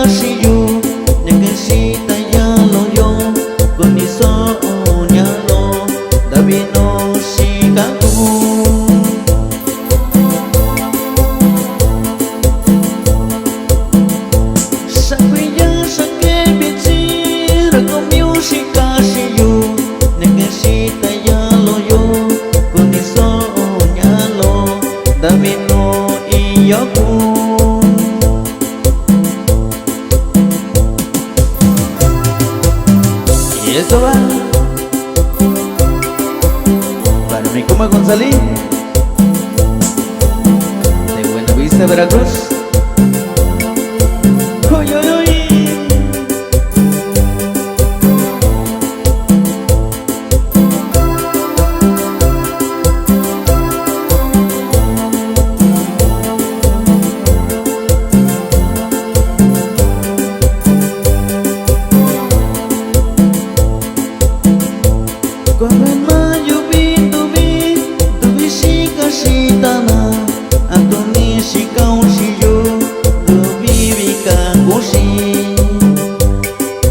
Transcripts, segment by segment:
kasih necesita ya lo yo con mi soñalo David no shikaku Sakriya sake bici rako music kasih necesita ya lo yo con mi soñalo David no iyaku Y eso va para mi coma González de Buenavista, Veracruz. Uy, uy, uy. Cuando en mayo tuvi shika shitama Antoni shika ushiyo tuvi vika kushi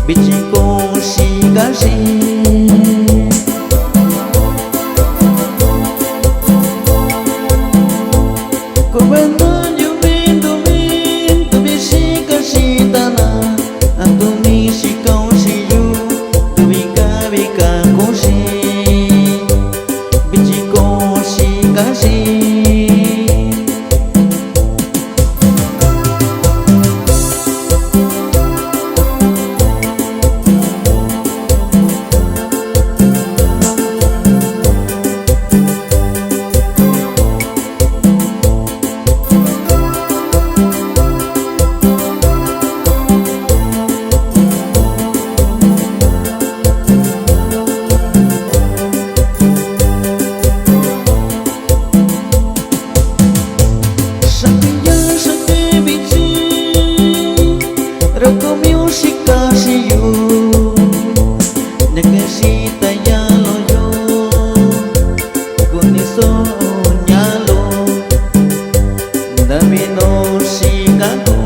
Bichiko shika shi Cuando en mayo tuvi shika shitama Antoni shika ushiyo tuvi vika kushi kasih Rako music kasih necesita ya lo yo con mi soñalo David no shikaku